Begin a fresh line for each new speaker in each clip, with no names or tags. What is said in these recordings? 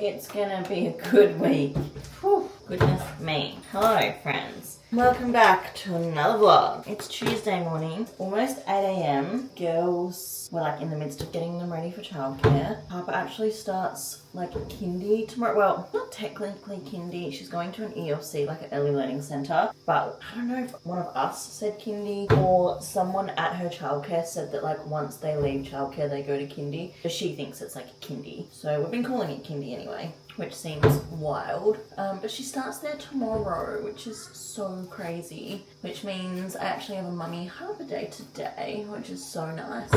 It's gonna be a good week. Whew, goodness me. Hello friends. Welcome back to another vlog. It's Tuesday morning, almost 8 AM. Girls, we're like in the midst of getting them ready for childcare. Harper actually starts like kindy tomorrow. Well, not technically kindy. She's going to an ELC, like an early learning centre. But I don't know if one of us said kindy or someone at her childcare said that like once they leave childcare they go to kindy. So she thinks it's like a kindy. So we've been calling it kindy anyway, which seems wild. But she starts there tomorrow, which is so crazy. Which means I actually have a mummy Harper day today, which is so nice.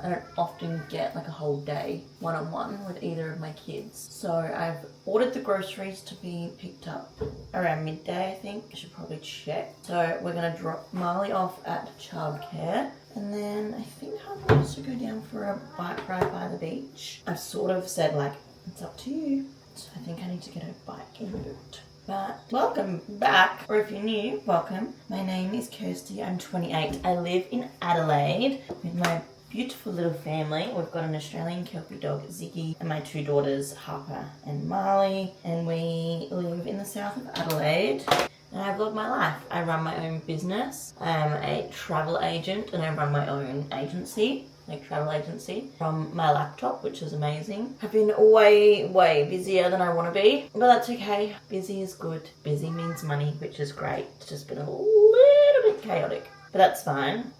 I don't often get like a whole day one-on-one with either of my kids. So I've ordered the groceries to be picked up around midday, I think. I should probably check. So we're gonna drop Marley off at childcare. And then I think Harper wants to go down for a bike ride by the beach. I've sort of said like, it's up to you. So I think I need to get a bike in boot. But welcome back, or if you're new, welcome. My name is Kirsty, I'm 28. I live in Adelaide with my beautiful little family. We've got an Australian Kelpie dog, Ziggy, and my two daughters, Harper and Marley. And we live in the south of Adelaide. And I vlog my life. I run my own business. I am a travel agent and I run my own agency, like travel agency, from my laptop, which is amazing. I've been way busier than I want to be, but that's okay. Busy is good. Busy means money, which is great. It's just been a little bit chaotic, but that's fine.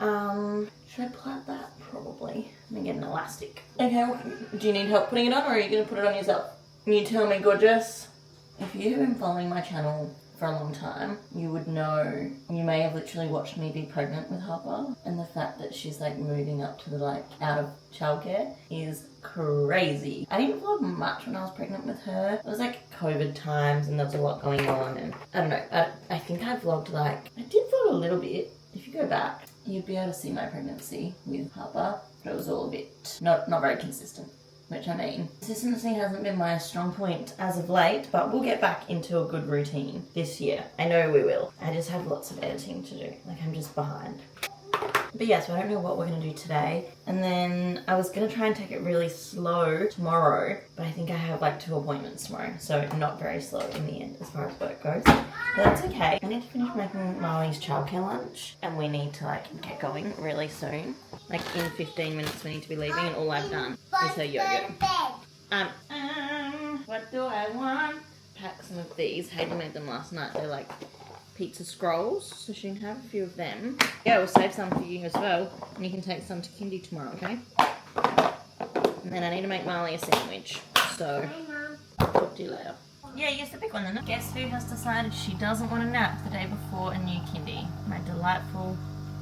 Should I pull out that? Probably. Let me get an elastic. Okay, well, do you need help putting it on or are you going to put it on yourself? You tell me, gorgeous. If you have been following my channel for a long time, you would know, you may have literally watched me be pregnant with Harper, and the fact that she's like moving up to the like out of childcare is crazy. I didn't vlog much when I was pregnant with her. It was like COVID times and there was a lot going on, and I don't know, I think I vlogged like, I did vlog a little bit. If you go back, you'd be able to see my pregnancy with Harper, but it was all a bit not very consistent. Which I mean, consistency hasn't been my strong point as of late, but we'll get back into a good routine this year. I know we will. I just have lots of editing to do. Like, I'm just behind. But yeah, so I don't know what we're going to do today. And then I was going to try and take it really slow tomorrow, but I think I have like 2 appointments tomorrow, so not very slow in the end as far as work goes. But that's okay. I need to finish making Marley's childcare lunch, and we need to like get going really soon. Like in 15 minutes we need to be leaving, and all I've done is her yogurt. What do I want? Pack some of these. Hayden made them last night. They're like pizza scrolls, so she can have a few of them. Yeah, we'll save some for you as well, and you can take some to kindy tomorrow, okay? And then I need to make Marley a sandwich, so talk to you later. Yeah, use the big one then. Guess who has decided she doesn't want a nap the day before a new kindy? My delightful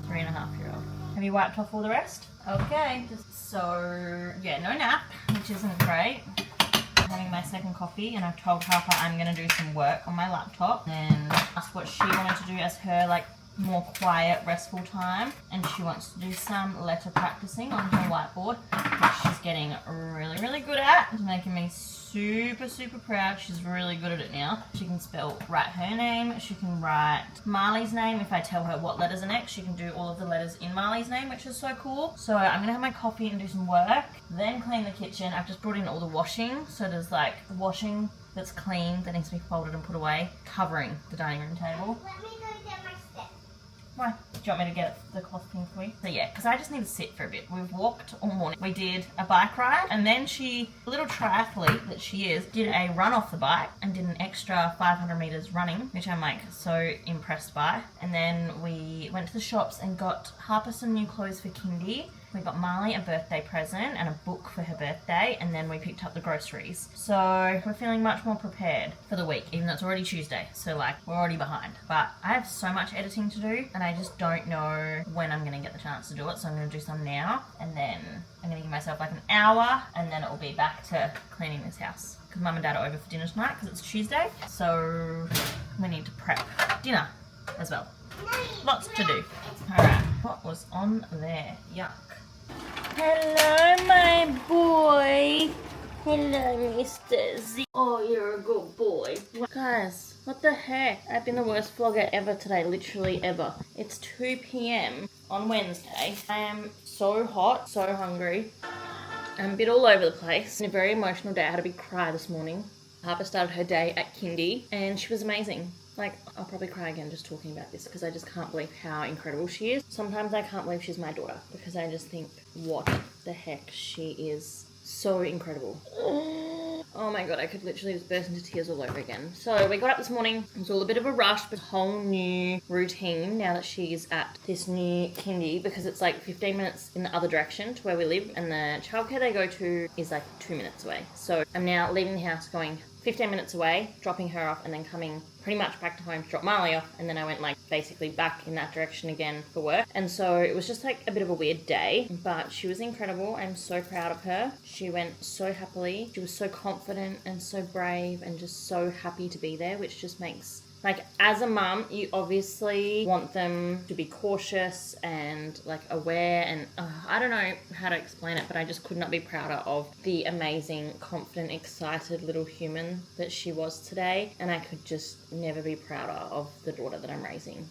3.5-year-old. Have you wiped off all the rest? Okay, just so, yeah, no nap, which isn't great. Having my second coffee, and I've told Harper I'm going to do some work on my laptop and asked what she wanted to do as her like more quiet, restful time, and she wants to do some letter practicing on her whiteboard, which she's getting really good at. It's making me super proud. She's really good at it now. She can write her name, she can write Marley's name. If I tell her what letters are next, she can do all of the letters in Marley's name, which is so cool. So I'm gonna have my coffee and do some work, then clean the kitchen. I've just brought in all the washing, so there's like washing that's clean that needs to be folded and put away, covering the dining room table.
Let me go get my stick.
Why? Do you want me to get the cloth thing for you? So yeah, because I just need to sit for a bit. We've walked all morning. We did a bike ride, and then she, little triathlete that she is, did a run off the bike and did an extra 500 meters running, which I'm like so impressed by. And then we went to the shops and got Harper some new clothes for kindy. We got Marley a birthday present and a book for her birthday, and then we picked up the groceries. So we're feeling much more prepared for the week, even though it's already Tuesday. So like, we're already behind. But I have so much editing to do, and I just don't know when I'm gonna get the chance to do it. So I'm gonna do some now, and then I'm gonna give myself like an hour, and then it will be back to cleaning this house. Because Mum and Dad are over for dinner tonight, because it's Tuesday. So we need to prep dinner as well. Lots to do. Alright, what was on there? Yuck. Hello, my boy. Hello, Mr. Z. Oh, you're a good boy. Guys, what the heck? I've been the worst vlogger ever today, literally ever. It's 2 PM on Wednesday. I am so hot, so hungry. I'm a bit all over the place. It's a very emotional day. I had a big cry this morning. Harper started her day at kindy and she was amazing. Like, I'll probably cry again just talking about this because I just can't believe how incredible she is. Sometimes I can't believe she's my daughter because I just think, what the heck, she is so incredible. Oh my god, I could literally just burst into tears all over again. So we got up this morning. It was all a bit of a rush, but a whole new routine now that she's at this new kindy because it's like 15 minutes in the other direction to where we live, and the childcare they go to is like 2 minutes away. So I'm now leaving the house, going 15 minutes away, dropping her off, and then coming pretty much back to home to drop Marley off, and then I went like basically back in that direction again for work. And so it was just like a bit of a weird day, but she was incredible. I'm so proud of her. She went so happily. She was so confident and so brave and just so happy to be there, which just makes, like, as a mum, you obviously want them to be cautious and like aware, and I don't know how to explain it, but I just could not be prouder of the amazing, confident, excited little human that she was today, and I could just never be prouder of the daughter that I'm raising.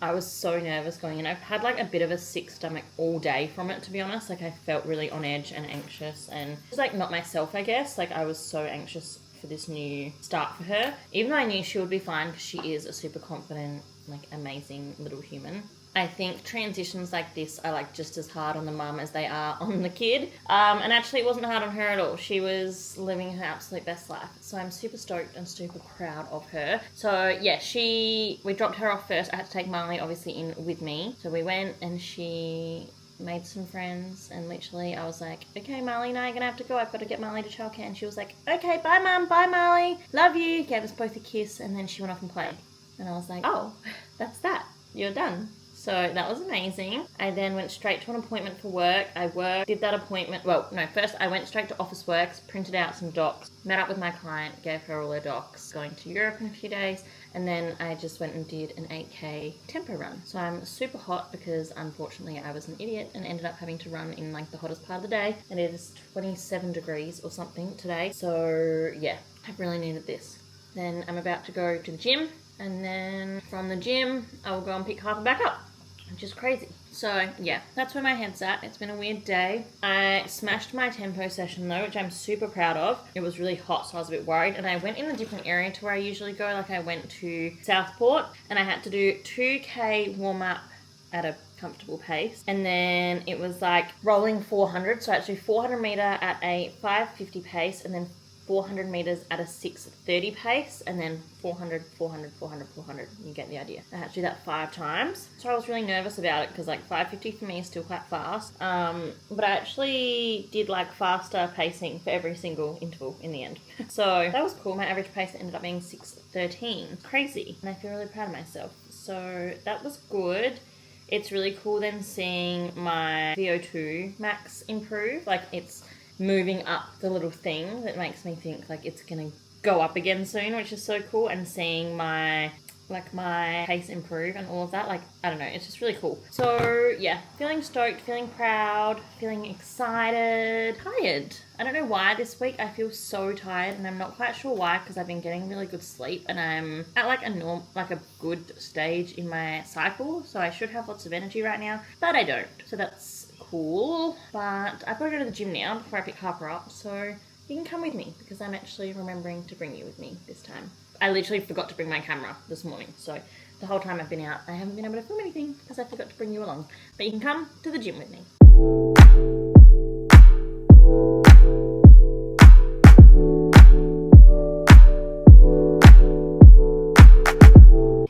I was so nervous going in. I've had like a bit of a sick stomach all day from it, to be honest. Like, I felt really on edge and anxious and just like not myself, I guess. Like, I was so anxious for this new start for her, even though I knew she would be fine because she is a super confident, like, amazing little human. I think transitions like this are like just as hard on the mum as they are on the kid, and actually it wasn't hard on her at all. She was living her absolute best life, so I'm super stoked and super proud of her. So yeah, we dropped her off first. I had to take Marley obviously in with me, so we went and she made some friends, and literally I was like, okay, Marley and I are gonna have to go, I've got to get Marley to childcare. And she was like, okay, bye mum, bye Marley, love you, gave us both a kiss, and then she went off and played. And I was like, oh, that's that, you're done. So that was amazing. I then went straight to an appointment for work. Did that appointment, first I went straight to Office Works, printed out some docs, met up with my client, gave her all her docs, going to Europe in a few days, and then I just went and did an 8K tempo run. So I'm super hot because unfortunately I was an idiot and ended up having to run in like the hottest part of the day, and it is 27 degrees or something today. So yeah, I really needed this. Then I'm about to go to the gym, and then from the gym I will go and pick Harper back up, which is crazy. So yeah, that's where my head's at. It's been a weird day. I smashed my tempo session though, which I'm super proud of. It was really hot, so I was a bit worried, and I went in a different area to where I usually go. Like, I went to Southport and I had to do 2K warm up at a comfortable pace, and then it was like rolling 400, so I had to do 400 meter at a 550 pace, and then 400 meters at a 630 pace, and then 400, 400, 400, 400. You get the idea. I had to do that 5 times. So I was really nervous about it because like 550 for me is still quite fast. But I actually did like faster pacing for every single interval in the end. So that was cool. My average pace ended up being 6:13. Crazy. And I feel really proud of myself. So that was good. It's really cool then seeing my VO2 max improve. Like, it's moving up the little thing that makes me think like it's gonna go up again soon, which is so cool. And seeing my pace improve and all of that, like, I don't know, it's just really cool. So yeah, feeling stoked, feeling proud, feeling excited, tired. I don't know why this week I feel so tired, and I'm not quite sure why, because I've been getting really good sleep and I'm at like a good stage in my cycle, so I should have lots of energy right now, but I don't. So that's cool. But I've got to go to the gym now before I pick Harper up, so you can come with me because I'm actually remembering to bring you with me this time. I literally forgot to bring my camera this morning, so the whole time I've been out I haven't been able to film anything because I forgot to bring you along. But you can come to the gym with me.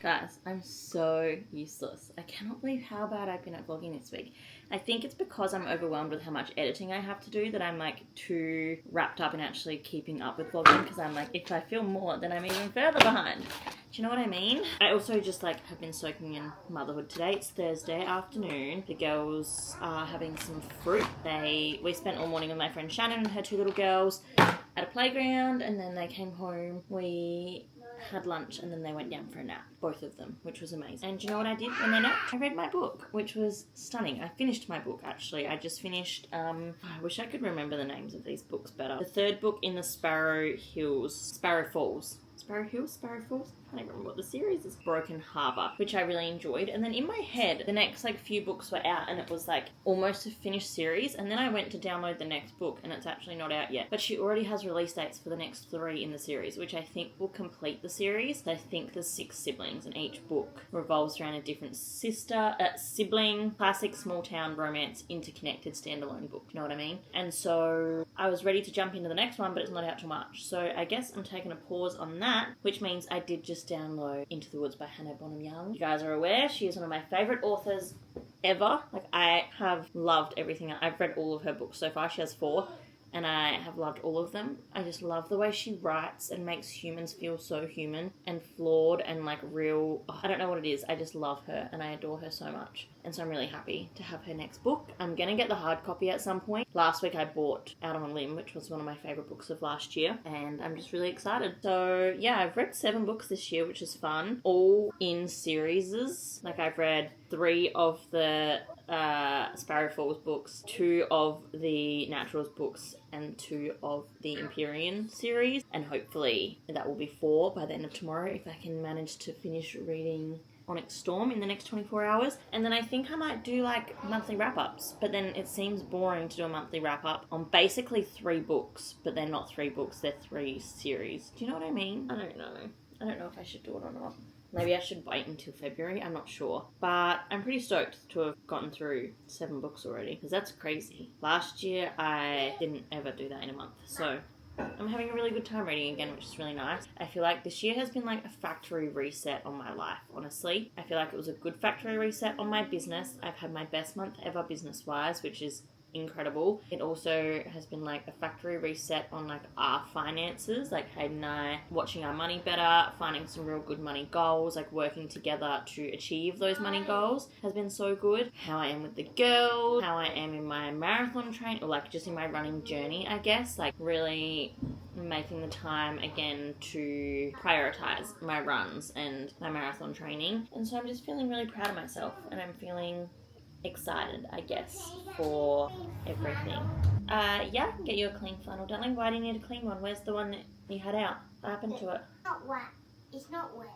Guys, I'm so useless. I cannot believe how bad I've been at vlogging this week. I think it's because I'm overwhelmed with how much editing I have to do that I'm like too wrapped up in actually keeping up with vlogging, because I'm like, if I film more then I'm even further behind. Do you know what I mean? I also just like have been soaking in motherhood today. It's Thursday afternoon. The girls are having some fruit. We spent all morning with my friend Shannon and her 2 little girls at a playground, and then they came home. We had lunch, and then they went down for a nap, both of them, which was amazing. And do you know what I did when they napped? I read my book, which was stunning. I finished my book, actually. I just finished, I wish I could remember the names of these books better. The 3rd book in the Sparrow Falls Sparrow Hill, Sparrow Falls, I can't even remember what the series is. Broken Harbour, which I really enjoyed. And then in my head, the next like few books were out and it was like almost a finished series. And then I went to download the next book and it's actually not out yet. But she already has release dates for the next 3 in the series, which I think will complete the series. I think there's 6 siblings and each book revolves around a different sibling, classic small town romance, interconnected standalone book. You know what I mean? And so I was ready to jump into the next one, but it's not out till March. So I guess I'm taking a pause on that, which means I did just download Into the Woods by Hannah Bonham Young. You guys are aware, she is one of my favourite authors ever. Like, I have loved everything. I've read all of her books so far. She has 4. And I have loved all of them. I just love the way she writes and makes humans feel so human and flawed and like real. Oh, I don't know what it is. I just love her and I adore her so much. And so I'm really happy to have her next book. I'm going to get the hard copy at some point. Last week I bought Out on a Limb, which was one of my favourite books of last year. And I'm just really excited. So yeah, I've read 7 books this year, which is fun. All in series. Like I've read 3 of the Sparrow Falls books, 2 of the Naturals books, and 2 of the Empyrean series, and hopefully that will be 4 by the end of tomorrow if I can manage to finish reading Onyx Storm in the next 24 hours. And then I think I might do like monthly wrap-ups, but then it seems boring to do a monthly wrap-up on basically 3 books, but they're not 3 books, they're 3 series. Do you know what I mean? I don't know if I should do it or not. Maybe I should wait until February, I'm not sure. But I'm pretty stoked to have gotten through 7 books already, because that's crazy. Last year, I didn't ever do that in a month, so I'm having a really good time reading again, which is really nice. I feel like this year has been like a factory reset on my life, honestly. I feel like it was a good factory reset on my business. I've had my best month ever business-wise, which is incredible. It also has been like a factory reset on like our finances, like Hayden and I watching our money better, finding some real good money goals, like working together to achieve those money goals has been so good. How I am with the girls, how I am in my marathon train, or like just in my running journey, I guess, like really making the time again to prioritize my runs and my marathon training. And so I'm just feeling really proud of myself, and I'm feeling excited, I guess, for everything. Yeah, I can get you a clean flannel, darling. Why do you need a clean one? Where's the one that you had out? What happened to it?
Not wet. It's not wet.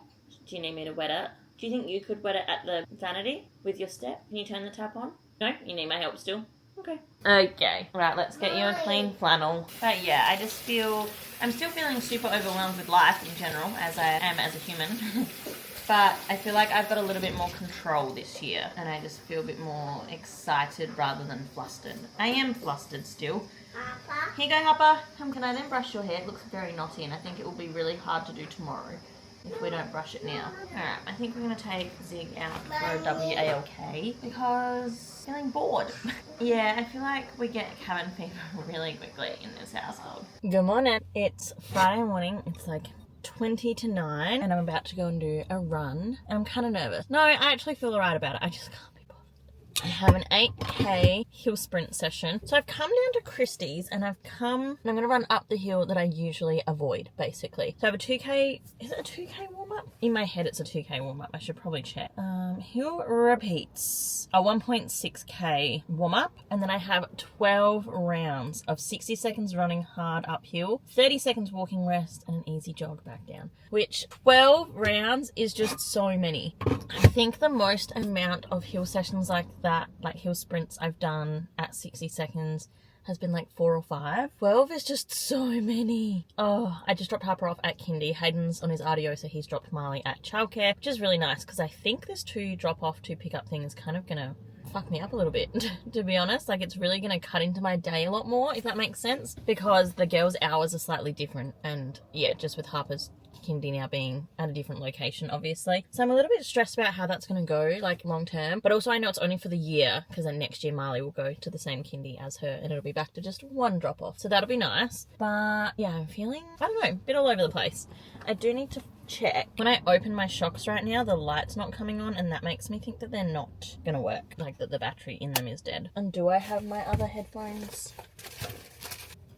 Do you need me to wet it? Do you think you could wet it at the vanity with your step? Can you turn the tap on? No? You need my help still? Okay. Okay. Right, let's get you a clean flannel. But yeah, I'm still feeling super overwhelmed with life in general, as I am as a human. But I feel like I've got a little bit more control this year, and I just feel a bit more excited rather than flustered. I am flustered still.
Harper.
Here you go, Harper. Come, can I then brush your hair? It looks very knotty, and I think it will be really hard to do tomorrow if we don't brush it now. Alright, I think we're going to take Zig out for a WALK because I'm feeling bored. Yeah, I feel like we get cabin fever really quickly in this household. Good morning. It's Friday morning. It's like 20 to 9 and I'm about to go and do a run. I'm kind of nervous. No, I actually feel alright about it. I just can't be bothered. I have an 8k hill sprint session. So I've come down to Kirsty's and I'm going to run up the hill that I usually avoid, basically. So I have a 2k, is it a 2k warm up? In my head it's a 2k warm up. I should probably check. Hill repeats a 1.6k warm up, and then I have 12 rounds of 60 seconds running hard uphill, 30 seconds walking rest, and an easy jog back down. Which 12 rounds is just so many. I think the most amount of hill sessions like that, like hill sprints I've done at 60 seconds has been like 4 or 5. 12 is just so many. Oh, I just dropped Harper off at kindy. Hayden's on his RDO, so he's dropped Marley at childcare, which is really nice because I think this 2 drop off, 2 pick up thing is kind of gonna fuck me up a little bit, to be honest. Like, it's really gonna cut into my day a lot more, if that makes sense, because the girls' hours are slightly different, and yeah, just with Harper's kindy now being at a different location, obviously. So I'm a little bit stressed about how that's going to go, like, long term. But also I know it's only for the year, because then next year Marley will go to the same kindy as her, and it'll be back to just 1 drop off. So that'll be nice. But yeah, I'm feeling, I don't know, a bit all over the place. I do need to check. When I open my shocks right now, the light's not coming on, and that makes me think that they're not going to work, like that the battery in them is dead. And do I have my other headphones?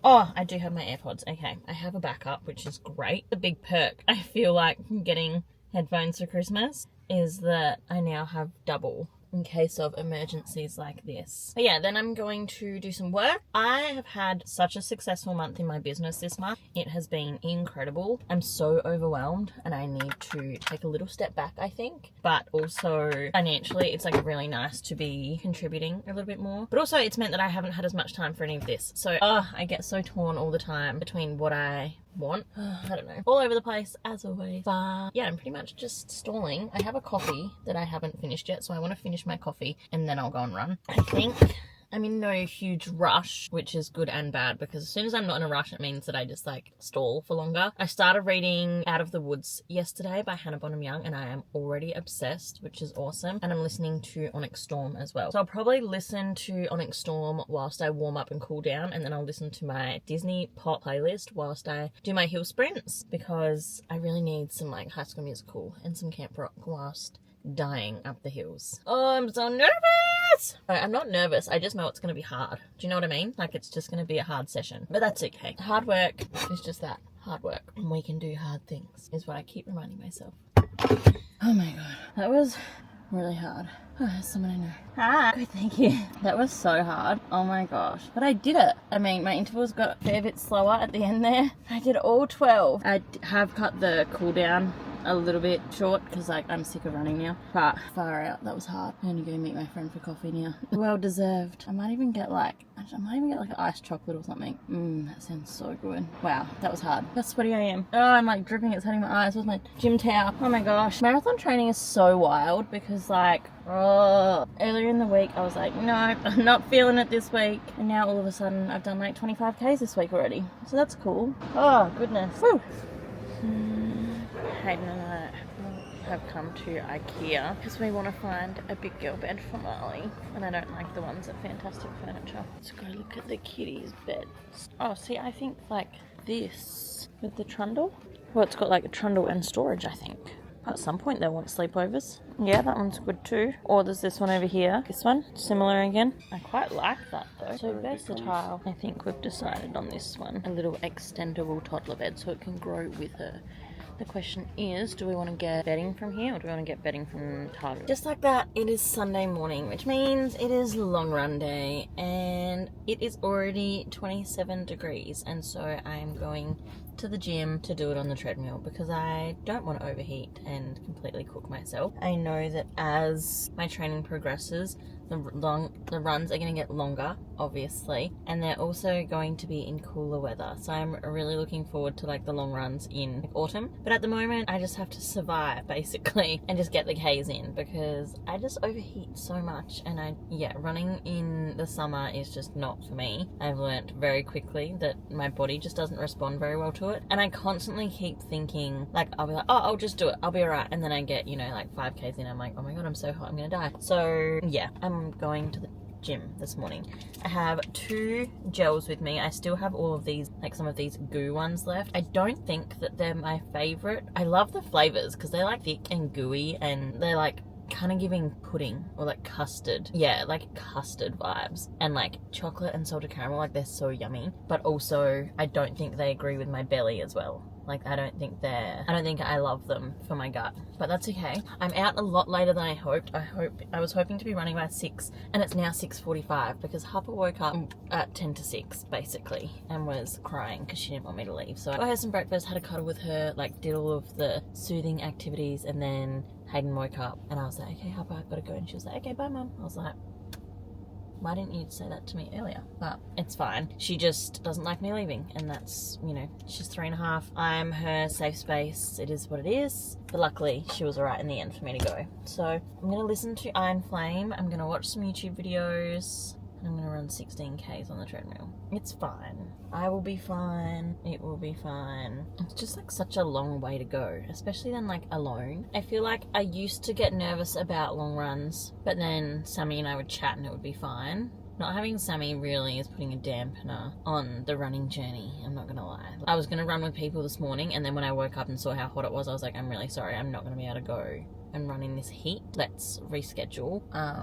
Oh, I do have my AirPods. Okay, I have a backup, which is great. The big perk I feel like from getting headphones for Christmas is that I now have double in case of emergencies like this. But yeah, then I'm going to do some work. I have had such a successful month in my business this month. It has been incredible. I'm so overwhelmed and I need to take a little step back, I think. But also financially, it's like really nice to be contributing a little bit more. But also it's meant that I haven't had as much time for any of this. So I get so torn all the time between what I want. I don't know. All over the place, as always. But yeah, I'm pretty much just stalling. I have a coffee that I haven't finished yet, so I want to finish my coffee and then I'll go and run. I think I'm in no huge rush, which is good and bad, because as soon as I'm not in a rush, it means that I just like stall for longer. I started reading Out of the Woods yesterday by Hannah Bonham Young and I am already obsessed, which is awesome. And I'm listening to Onyx Storm as well. So I'll probably listen to Onyx Storm whilst I warm up and cool down, and then I'll listen to my Disney pop playlist whilst I do my hill sprints, because I really need some like High School Musical and some Camp Rock whilst dying up the hills. Oh, I'm so nervous! I'm not nervous, I just know it's going to be hard. Do you know what I mean? Like, it's just going to be a hard session. But that's okay. Hard work is just that. Hard work. And we can do hard things, is what I keep reminding myself. Oh my god. That was really hard. Oh, someone I know. Hi. Good, thank you. That was so hard. Oh my gosh. But I did it. I mean, my intervals got a fair bit slower at the end there. I did all 12. I have cut the cool down a little bit short because like I'm sick of running now, but far out, that was hard. I'm gonna go meet my friend for coffee now. Well deserved. I might even get like an iced chocolate or something. That sounds so good. Wow, that was hard. How sweaty I am. Oh, I'm like dripping, it's hitting my eyes. Where's my gym towel? Oh my gosh. Marathon training is so wild because like, earlier in the week I was like, no, I'm not feeling it this week. And now all of a sudden I've done like 25Ks this week already. So that's cool. Oh goodness. Woo. Hayden and I have come to IKEA because we want to find a big girl bed for Marley, and I don't like the ones at Fantastic Furniture. Let's go look at the kitties' beds. Oh, see, I think like this with the trundle. Well, it's got like a trundle and storage, I think. At some point they'll want sleepovers. Yeah, that one's good too. Or there's this one over here. This one, similar again. I quite like that though. So versatile. I think we've decided on this one. A little extendable toddler bed so it can grow with her. The question is, do we want to get bedding from here or do we want to get bedding from Target? Just like that, it is Sunday morning, which means it is long run day and it is already 27 degrees, and so I'm going to the gym to do it on the treadmill because I don't want to overheat and completely cook myself. I know that as my training progresses, the runs are going to get longer, obviously, and they're also going to be in cooler weather. So I'm really looking forward to like the long runs in autumn. But at the moment, I just have to survive basically and just get the K's in because I just overheat so much. And running in the summer is just not for me. I've learnt very quickly that my body just doesn't respond very well to it. And I constantly keep thinking like, I'll be like, oh, I'll just do it. I'll be alright. And then I get, like 5Ks in. I'm like, oh my God, I'm so hot. I'm going to die. So yeah, I'm going to the gym this morning. I have 2 gels with me. I still have all of these, like some of these goo ones left. I don't think that they're my favorite. I love the flavors because they're like thick and gooey and they're like kind of giving pudding or like custard. Yeah, like custard vibes. And like chocolate and salted caramel, like they're so yummy. But also I don't think they agree with my belly as well. Like I don't think I love them for my gut, but that's okay. I'm out a lot later than I hoped. I was hoping to be running by 6 and it's now 6:45 because Harper woke up at 10 to 6 basically and was crying because she didn't want me to leave. So I had some breakfast, had a cuddle with her, like did all of the soothing activities, and then Hayden woke up and I was like, okay Harper, I've got to go. And she was like, okay, bye mum. I was like, why didn't you say that to me earlier? But it's fine. She just doesn't like me leaving. And that's, she's 3.5. I'm her safe space. It is what it is. But luckily, she was alright in the end for me to go. So I'm going to listen to Iron Flame. I'm going to watch some YouTube videos. And I'm going to run 16Ks on the treadmill. It's fine. I will be fine. It will be fine. It's just like such a long way to go, especially then like alone. I feel like I used to get nervous about long runs, but then Sammy and I would chat and it would be fine. Not having Sammy really is putting a dampener on the running journey, I'm not gonna lie. I was gonna run with people this morning and then when I woke up and saw how hot it was, I was like, I'm really sorry, I'm not gonna be able to go and run in this heat. Let's reschedule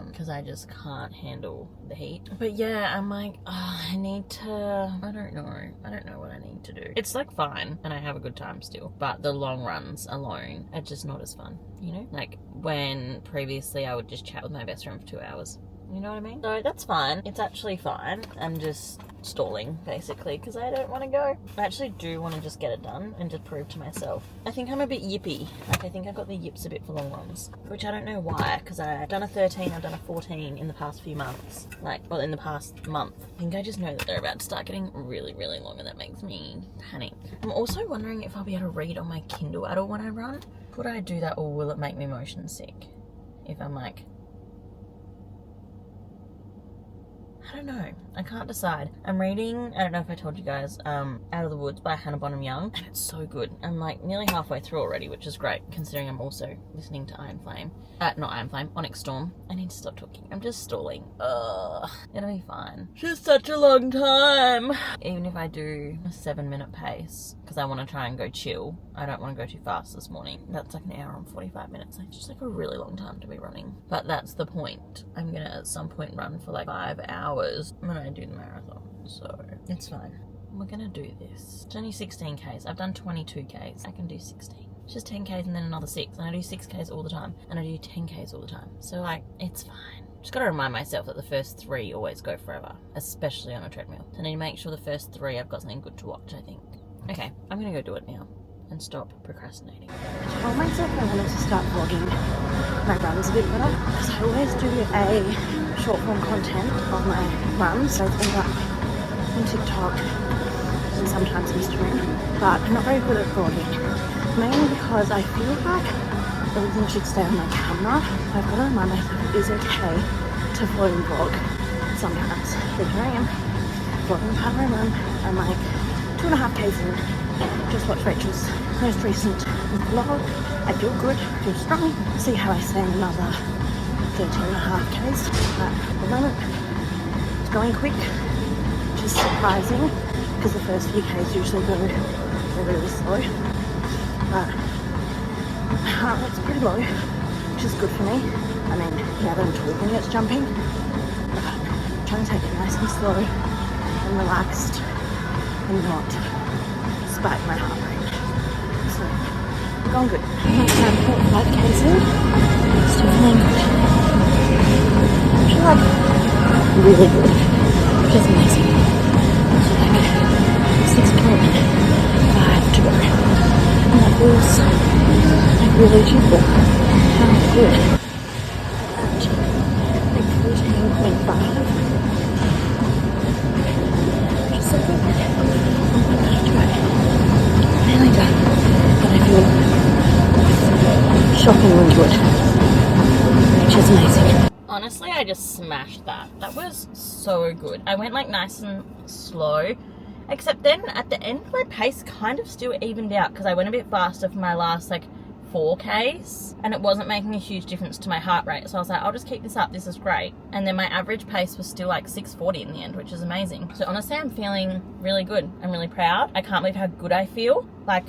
because I just can't handle the heat. But yeah, I'm like, oh, I don't know what I need to do. It's like fine and I have a good time still, but the long runs alone are just not as fun, you know? Like when previously I would just chat with my best friend for 2 hours. You know what I mean? So that's fine. It's actually fine. I'm just stalling, basically, because I don't want to go. I actually do want to just get it done and just prove to myself. I think I'm a bit yippy. Like, I think I've got the yips a bit for long runs, which I don't know why, because I've done a 13, I've done a 14 in the past few months. Like, well, in the past month. I think I just know that they're about to start getting really, really long, and that makes me panic. I'm also wondering if I'll be able to read on my Kindle at all when I run. Could I do that, or will it make me motion sick? If I'm like... I don't know. I can't decide. I'm reading, I don't know if I told you guys, Out of the Woods by Hannah Bonham Young, and it's so good. I'm like nearly halfway through already, which is great, considering I'm also listening to not Iron Flame, Onyx Storm. I need to stop talking. I'm just stalling. Ugh. It'll be fine. Just such a long time. Even if I do a 7-minute pace, because I want to try and go chill. I don't want to go too fast this morning. That's like an hour and 45 minutes. Like, just like a really long time to be running. But that's the point. I'm gonna at some point run for like 5 hours when I do the marathon. So it's fine. We're gonna do this. It's only 16 Ks. I've done 22 Ks. I can do 16. It's just 10 Ks and then another 6. And I do 6 Ks all the time. And I do 10 Ks all the time. So like, it's fine. Just gotta remind myself that the first 3 always go forever. Especially on a treadmill. So I need to make sure the first 3 I've got something good to watch, I think. Okay, I'm gonna go do it now. And stop procrastinating. I told myself I wanted to start vlogging my runs a bit better, because I always do a short form content of my runs. I end up on TikTok and sometimes Instagram, but I'm not very good at vlogging, mainly because I feel like everything should stay on my camera. I've got to remind myself it is okay to vlog and vlog sometimes. But here I am, vlogging part of my run. I'm like 2.5 Ks in. Just watched Rachel's most recent vlog. I feel good, I feel strong. See how I stay in another 13.5 Ks. But at the moment, it's going quick, which is surprising because the first few Ks usually go really slow. But my heart rate's pretty low, which is good for me. I mean, now that I'm talking, it's jumping. But I'm trying to take it nice and slow and relaxed and not spike my heart rate. So, going good. I'm like 5 Ks in. Still feeling good. I feel like really good, which is amazing. So like 6.5 to go. And that feels like really achievable. How good. At like 14.5. Which is so good. Oh my god, nearly done, but I feel shockingly good, which is amazing. Honestly, I just smashed that. That was so good. I went like nice and slow, except then at the end my pace kind of still evened out because I went a bit faster for my last like 4 Ks and it wasn't making a huge difference to my heart rate. So I was like, I'll just keep this up, this is great. And then my average pace was still like 6:40 in the end, which is amazing. So honestly, I'm feeling really good. I'm really proud. I can't believe how good I feel. Like,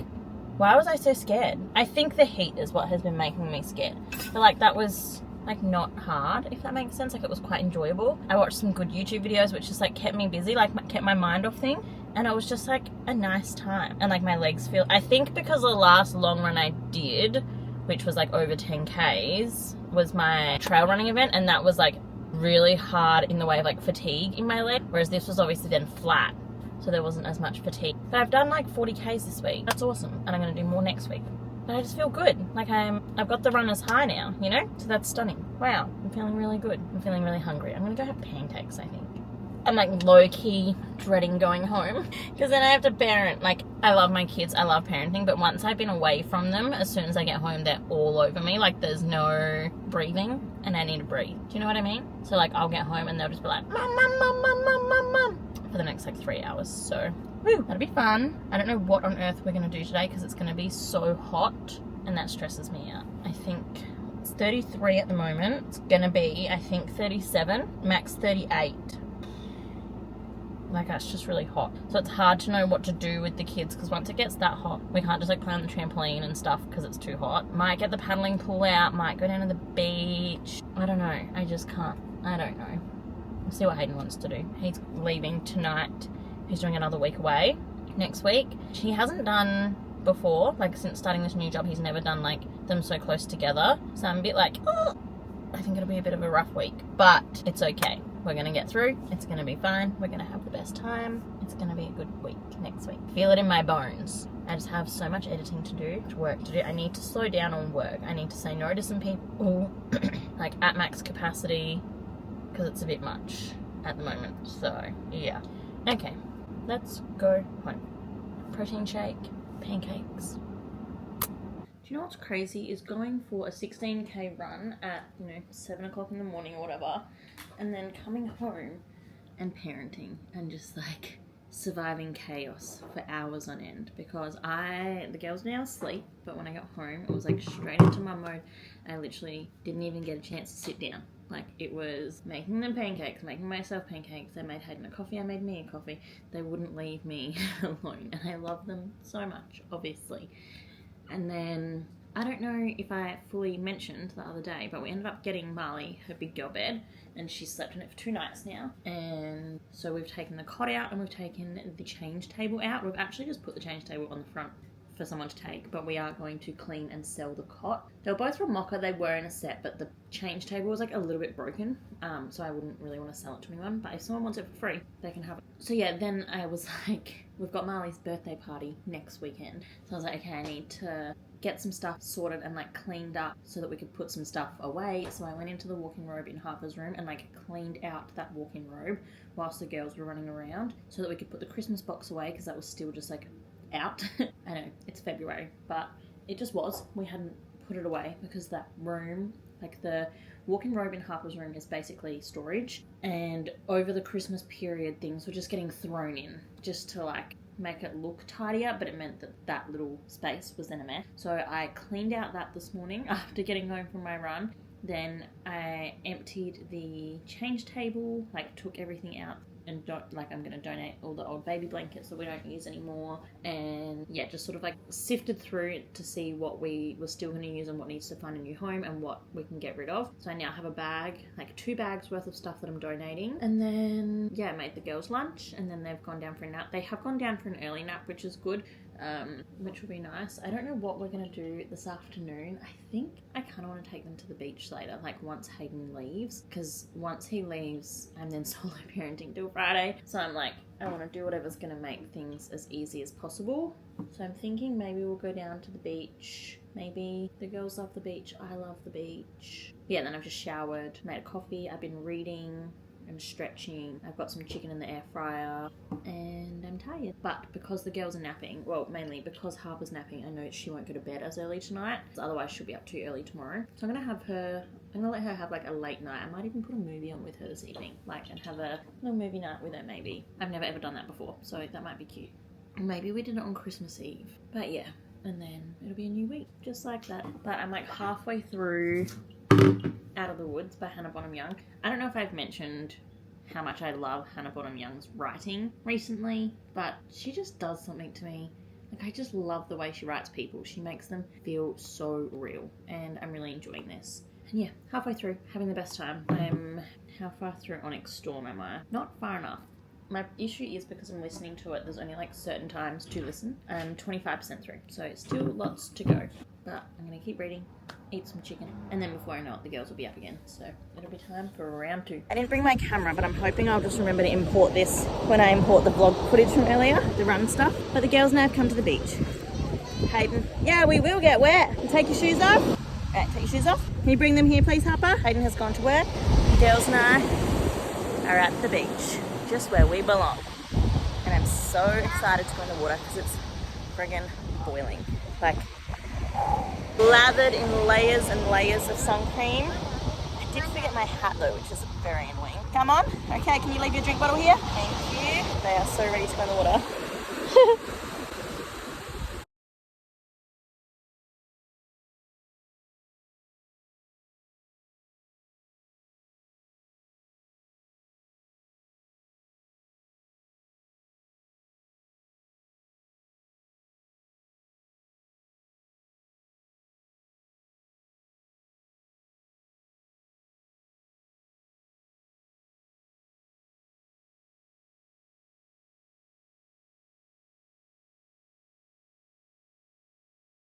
why was I so scared? I think the heat is what has been making me scared. But like, that was like not hard, if that makes sense. Like, it was quite enjoyable. I watched some good YouTube videos, which just like kept me busy, like kept my mind off things. And it was just like a nice time. And like my legs feel, I think because the last long run I did, which was like over 10 Ks, was my trail running event. And that was like really hard in the way of like fatigue in my leg. Whereas this was obviously then flat. So there wasn't as much fatigue. But I've done like 40 Ks this week. That's awesome. And I'm going to do more next week. But I just feel good. Like I've got the runner's high now, you know? So that's stunning. Wow. I'm feeling really good. I'm feeling really hungry. I'm going to go have pancakes, I think. I'm like low-key dreading going home because then I have to parent. Like, I love my kids, I love parenting, but once I've been away from them, as soon as I get home, they're all over me. Like, there's no breathing and I need to breathe. Do you know what I mean? So like, I'll get home and they'll just be like, mum, mum, mum, mum, mum, mum, mum, for the next like 3 hours. So, whew, that'll be fun. I don't know what on earth we're going to do today because it's going to be so hot and that stresses me out. I think it's 33 at the moment. It's going to be, I think, 37, max 38.
Like, it's just really hot. So it's hard to know what to do with the kids, because once it gets that hot, we can't just like play on the trampoline and stuff because it's too hot. Might get the paddling pool out, might go down to the beach. I don't know. I just can't. I don't know. We'll see what Hayden wants to do. He's leaving tonight. He's doing another week away next week. He hasn't done before, like since starting this new job, he's never done like them so close together. So I'm a bit like, oh, I think it'll be a bit of a rough week, but it's okay. We're gonna get through. It's gonna be fine. We're gonna have the best time. It's gonna be a good week next week. Feel it in my bones. I just have so much editing to do, work to do. I need to slow down on work. I need to say no to some people, like at max capacity, because it's a bit much at the moment. So yeah. Okay, let's go home. Protein shake, pancakes. Do you know what's crazy is going for a 16k run at, 7 o'clock in the morning or whatever, and then coming home and parenting and just like surviving chaos for hours on end, because the girls are now asleep, but when I got home it was like straight into mum mode. I literally didn't even get a chance to sit down. Like, it was making them pancakes, making myself pancakes. I made Hayden a coffee, I made me a coffee. They wouldn't leave me alone, and I love them so much, obviously. And then, I don't know if I fully mentioned the other day, but we ended up getting Marley her big girl bed, and she's slept in it for 2 nights now. And so we've taken the cot out, and we've taken the change table out. We've actually just put the change table on the front for someone to take, but we are going to clean and sell the cot. They were both from Mocha. They were in a set, but the change table was like a little bit broken, so I wouldn't really want to sell it to anyone, but if someone wants it for free, they can have it. So yeah, then I was like, we've got Marley's birthday party next weekend, so I was like, okay, I need to get some stuff sorted and like cleaned up so that we could put some stuff away. So I went into the walk-in robe in Harper's room and like cleaned out that walk-in robe whilst the girls were running around, so that we could put the Christmas box away, because that was still just like out. I know it's February, but it just was. We hadn't put it away because that room, like the walk-in robe in Harper's room, is basically storage, and over the Christmas period things were just getting thrown in just to like make it look tidier, but it meant that that little space was then a mess. So I cleaned out that this morning after getting home from my run. Then I emptied the change table, like took everything out, and I'm going to donate all the old baby blankets that we don't use anymore, and yeah, just sort of like sifted through it to see what we were still going to use and what needs to find a new home and what we can get rid of. So I now have a bag, like 2 bags worth of stuff that I'm donating, and then yeah, I made the girls lunch, and then they've gone down for a nap. They have gone down for an early nap, which is good, which will be nice. I don't know what we're going to do this afternoon. I think I kind of want to take them to the beach later, like once Hayden leaves, because once he leaves, I'm then solo parenting till Friday. So I'm like, I want to do whatever's going to make things as easy as possible. So I'm thinking maybe we'll go down to the beach. Maybe the girls love the beach, I love the beach. Yeah, and then I've just showered, made a coffee, I've been reading and stretching. I've got some chicken in the air fryer, and I'm tired. But because the girls are napping, well, mainly because Harper's napping, I know she won't go to bed as early tonight, otherwise she'll be up too early tomorrow. So I'm gonna let her have like a late night. I might even put a movie on with her this evening, like, and have a little movie night with her maybe. I've never ever done that before, so that might be cute. Maybe we did it on Christmas Eve, but yeah. And then it'll be a new week, just like that. But I'm like halfway through Out of the Woods by Hannah Bonham Young. I don't know if I've mentioned how much I love Hannah Bonham Young's writing recently, but she just does something to me. Like, I just love the way she writes people. She makes them feel so real, and I'm really enjoying this. And yeah, halfway through, having the best time. How far through Onyx Storm am I? Not far enough. My issue is because I'm listening to it, there's only like certain times to listen. I'm 25% through, so still lots to go. But I'm going to keep reading, eat some chicken, and then before I know it, the girls will be up again. So it'll be time for round 2. I didn't bring my camera, but I'm hoping I'll just remember to import this when I import the vlog footage from earlier, the run stuff. But the girls now have come to the beach. Hayden, yeah, we will get wet. You take your shoes off. All right, take your shoes off. Can you bring them here, please, Harper? Hayden has gone to work. The girls and I are at the beach, just where we belong. And I'm so excited to go in the water because it's friggin' boiling. Like, lathered in layers and layers of sun cream. I did forget my hat though, which is very annoying. Come on. Okay, can you leave your drink bottle here? Thank you. They are so ready to go in the water.